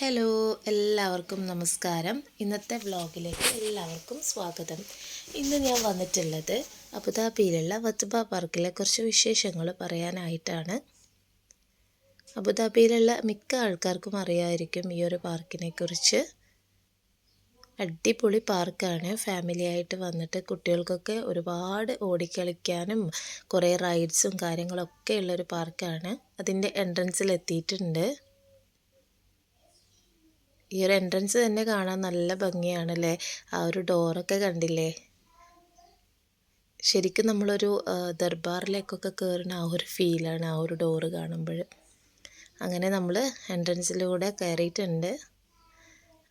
Hello എല്ലാവർക്കും നമസ്കാരം. ഇന്നത്തെ വ്ളോഗിലേക്ക് എല്ലാവർക്കും സ്വാഗതം. ഇന്ന് ഞാൻ വന്നിട്ടുള്ളത് അബുദാബിയിലുള്ള വത്തുബ പാർക്കിലെ കുറച്ച് വിശേഷങ്ങൾ പറയാനായിട്ടാണ്. അബുദാബിയിലുള്ള മിക്ക ആൾക്കാർക്കും അറിയാമായിരിക്കും ഈ ഒരു പാർക്കിനെ കുറിച്ച്. അടിപൊളി പാർക്കാണ്. ഫാമിലി ആയിട്ട് വന്നിട്ട് കുട്ടികൾക്കൊക്കെ ഒരുപാട് ഓടിക്കളിക്കാനും കുറേ റൈഡ്സും കാര്യങ്ങളൊക്കെ ഉള്ളൊരു പാർക്കാണ്. അതിൻ്റെ എൻട്രൻസിൽ എത്തിയിട്ടുണ്ട്. ഈ ഒരു എൻട്രൻസ് തന്നെ കാണാൻ നല്ല ഭംഗിയാണല്ലേ. ആ ഒരു ഡോറൊക്കെ കണ്ടില്ലേ, ശരിക്കും നമ്മളൊരു ദർബാറിലേക്കൊക്കെ കയറുന്ന ആ ഒരു ഫീലാണ് ആ ഒരു ഡോറ് കാണുമ്പോൾ. അങ്ങനെ നമ്മൾ എൻട്രൻസിലൂടെ കയറിയിട്ടുണ്ട്.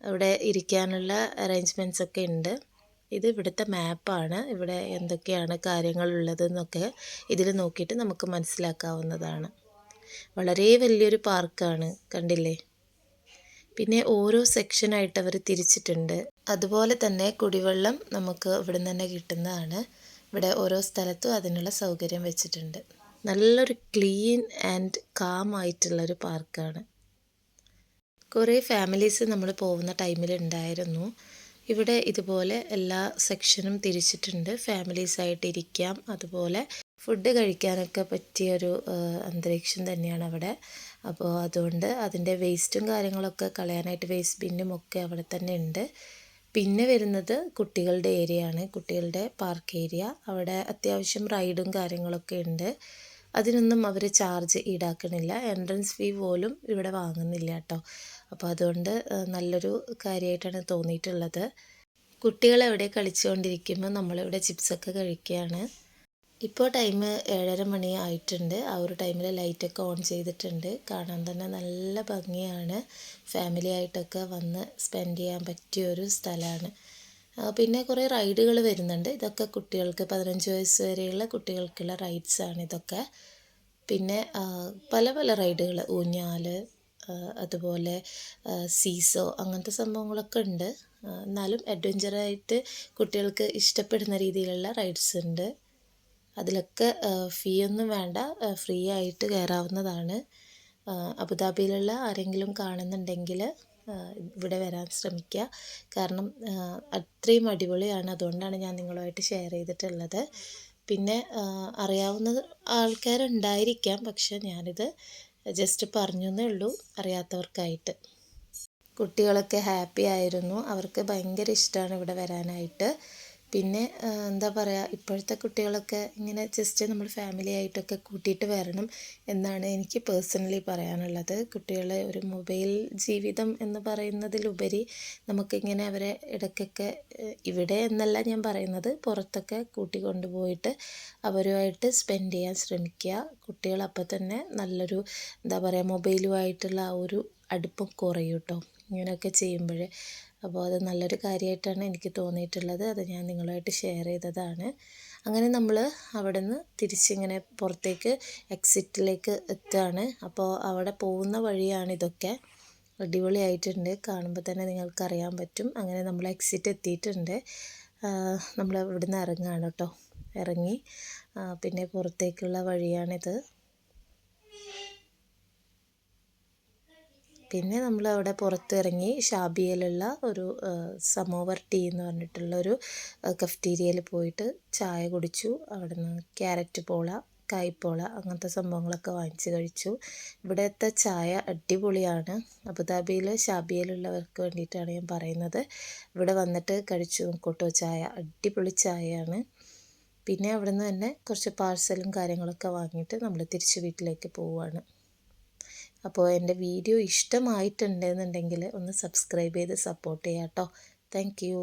അവിടെ ഇരിക്കാനുള്ള അറേഞ്ച്മെൻറ്റ്സ് ഒക്കെ ഉണ്ട്. ഇത് ഇവിടുത്തെ മാപ്പാണ്. ഇവിടെ എന്തൊക്കെയാണ് കാര്യങ്ങളുള്ളതെന്നൊക്കെ ഇതിൽ നോക്കിയിട്ട് നമുക്ക് മനസ്സിലാക്കാവുന്നതാണ്. വളരെ വലിയൊരു പാർക്കാണ്, കണ്ടില്ലേ. പിന്നെ ഓരോ സെക്ഷനായിട്ട് അവർ തിരിച്ചിട്ടുണ്ട്. അതുപോലെ തന്നെ കുടിവെള്ളം നമുക്ക് ഇവിടെ നിന്ന് തന്നെ കിട്ടുന്നതാണ്. ഇവിടെ ഓരോ സ്ഥലത്തും അതിനുള്ള സൗകര്യം വെച്ചിട്ടുണ്ട്. നല്ലൊരു ക്ലീൻ ആൻഡ് കാം ആയിട്ടുള്ളൊരു പാർക്കാണ്. കുറേ ഫാമിലീസ് നമ്മൾ പോകുന്ന ടൈമിൽ ഉണ്ടായിരുന്നു. ഇവിടെ ഇതുപോലെ എല്ലാ സെക്ഷനും തിരിച്ചിട്ടുണ്ട്. ഫാമിലീസായിട്ട് ഇരിക്കാം, അതുപോലെ ഫുഡ് കഴിക്കാനൊക്കെ പറ്റിയൊരു അന്തരീക്ഷം തന്നെയാണ് അവിടെ. അപ്പോൾ അതുകൊണ്ട് അതിൻ്റെ വേസ്റ്റും കാര്യങ്ങളൊക്കെ കളയാനായിട്ട് വേസ്റ്റ് ബിന്നും ഒക്കെ അവിടെ തന്നെ ഉണ്ട്. പിന്നെ വരുന്നത് കുട്ടികളുടെ ഏരിയ ആണ്, കുട്ടികളുടെ പാർക്ക് ഏരിയ. അവിടെ അത്യാവശ്യം റൈഡും കാര്യങ്ങളൊക്കെ ഉണ്ട്. അതിനൊന്നും അവർ ചാർജ് ഈടാക്കണില്ല. എൻട്രൻസ് ഫീ പോലും ഇവിടെ വാങ്ങുന്നില്ല കേട്ടോ. അപ്പോൾ അതുകൊണ്ട് നല്ലൊരു കാര്യമായിട്ടാണ് തോന്നിയിട്ടുള്ളത്. കുട്ടികളെവിടെ കളിച്ചുകൊണ്ടിരിക്കുമ്പോൾ നമ്മളിവിടെ ചിപ്സൊക്കെ കഴിക്കുകയാണ്. ഇപ്പോൾ ടൈം 7:30 മണി ആയിട്ടുണ്ട്. ആ ഒരു ടൈമിൽ ലൈറ്റൊക്കെ ഓൺ ചെയ്തിട്ടുണ്ട്. കാണാൻ തന്നെ നല്ല ഭംഗിയാണ്. ഫാമിലി ആയിട്ടൊക്കെ വന്ന് സ്പെൻഡ് ചെയ്യാൻ പറ്റിയൊരു സ്ഥലമാണ്. പിന്നെ കുറേ റൈഡുകൾ വരുന്നുണ്ട്. ഇതൊക്കെ കുട്ടികൾക്ക് 15 വയസ്സ് വരെയുള്ള കുട്ടികൾക്കുള്ള റൈഡ്സാണ് ഇതൊക്കെ. പിന്നെ പല പല റൈഡുകൾ, ഊഞ്ഞാൽ, അതുപോലെ സീസോ, അങ്ങനത്തെ സംഭവങ്ങളൊക്കെ ഉണ്ട്. എന്നാലും അഡ്വഞ്ചറായിട്ട് കുട്ടികൾക്ക് ഇഷ്ടപ്പെടുന്ന രീതിയിലുള്ള റൈഡ്സ് ഉണ്ട്. അതിലൊക്കെ ഫീ ഒന്നും വേണ്ട, ഫ്രീ ആയിട്ട് കയറാവുന്നതാണ്. അബുദാബിയിലുള്ള ആരെങ്കിലും കാണുന്നുണ്ടെങ്കിൽ ഇവിടെ വരാൻ ശ്രമിക്കുക. കാരണം അത്രയും അടിപൊളിയാണ്. അതുകൊണ്ടാണ് ഞാൻ നിങ്ങളുമായിട്ട് ഷെയർ ചെയ്തിട്ടുള്ളത്. പിന്നെ അറിയാവുന്ന ആൾക്കാരുണ്ടായിരിക്കാം, പക്ഷെ ഞാനിത് ജസ്റ്റ് പറഞ്ഞു എന്നേ ഉള്ളൂ അറിയാത്തവർക്കായിട്ട്. കുട്ടികളൊക്കെ ഹാപ്പി ആയിരുന്നു. അവർക്ക് ഭയങ്കര ഇഷ്ടമാണ് ഇവിടെ വരാനായിട്ട്. പിന്നെ എന്താ പറയുക, ഇപ്പോഴത്തെ കുട്ടികളൊക്കെ ഇങ്ങനെ ജസ്റ്റ് നമ്മൾ ഫാമിലി ആയിട്ടൊക്കെ കൂട്ടിയിട്ട് വരണം എന്നാണ് എനിക്ക് പേഴ്സണലി പറയാനുള്ളത്. കുട്ടികളെ ഒരു മൊബൈൽ ജീവിതം എന്ന് പറയുന്നതിലുപരി നമുക്കിങ്ങനെ അവരെ ഇടയ്ക്കൊക്കെ, ഇവിടെ എന്നല്ല ഞാൻ പറയുന്നത്, പുറത്തൊക്കെ കൂട്ടിക്കൊണ്ടുപോയിട്ട് അവരുമായിട്ട് സ്പെൻഡ് ചെയ്യാൻ ശ്രമിക്കുക. കുട്ടികൾ അപ്പോൾ തന്നെ നല്ലൊരു എന്താ പറയുക, മൊബൈലുമായിട്ടുള്ള ആ ഒരു അടുപ്പം കുറയും കേട്ടോ ഇങ്ങനെയൊക്കെ ചെയ്യുമ്പോൾ. അപ്പോൾ അത് നല്ലൊരു കാര്യമായിട്ടാണ് എനിക്ക് തോന്നിയിട്ടുള്ളത്. അത് ഞാൻ നിങ്ങളുമായിട്ട് ഷെയർ ചെയ്തതാണ്. അങ്ങനെ നമ്മൾ അവിടെ നിന്ന് തിരിച്ചിങ്ങനെ പുറത്തേക്ക് എക്സിറ്റിലേക്ക് എത്തുകയാണ്. അപ്പോൾ അവിടെ പോകുന്ന വഴിയാണ് ഇതൊക്കെ. അടിപൊളിയായിട്ടുണ്ട്, കാണുമ്പോൾ തന്നെ നിങ്ങൾക്കറിയാൻ പറ്റും. അങ്ങനെ നമ്മൾ എക്സിറ്റ് എത്തിയിട്ടുണ്ട്. നമ്മൾ ഇവിടെ നിന്ന് ഇറങ്ങുകയാണ് കേട്ടോ. ഇറങ്ങി പിന്നെ പുറത്തേക്കുള്ള വഴിയാണിത്. പിന്നെ നമ്മൾ അവിടെ പുറത്തിറങ്ങി ഷാബിയയിലുള്ള ഒരു സമോവർ ടീ എന്ന് പറഞ്ഞിട്ടുള്ളൊരു കഫ്റ്റീരിയയിൽ പോയിട്ട് ചായ കുടിച്ചു. അവിടെ നിന്ന് ക്യാരറ്റ് പോള, കായ്പോള, അങ്ങനത്തെ സംഭവങ്ങളൊക്കെ വാങ്ങിച്ച് കഴിച്ചു. ഇവിടുത്തെ ചായ അടിപൊളിയാണ്. അബുദാബിയിൽ ഷാബിയയിലുള്ളവർക്ക് വേണ്ടിയിട്ടാണ് ഞാൻ പറയുന്നത്. ഇവിടെ വന്നിട്ട് കഴിച്ചു നോക്കൂട്ടോ, ചായ അടിപൊളി ചായയാണ്. പിന്നെ അവിടെ നിന്ന് തന്നെ കുറച്ച് പാഴ്സലും കാര്യങ്ങളൊക്കെ വാങ്ങിയിട്ട് നമ്മൾ തിരിച്ച് വീട്ടിലേക്ക് പോവുകയാണ്. അപ്പോൾ എൻ്റെ വീഡിയോ ഇഷ്ടമായിട്ടുണ്ടെന്നുണ്ടെങ്കിൽ ഒന്ന് സബ്സ്ക്രൈബ് ചെയ്ത് സപ്പോർട്ട് ചെയ്യാം കേട്ടോ. Thank you.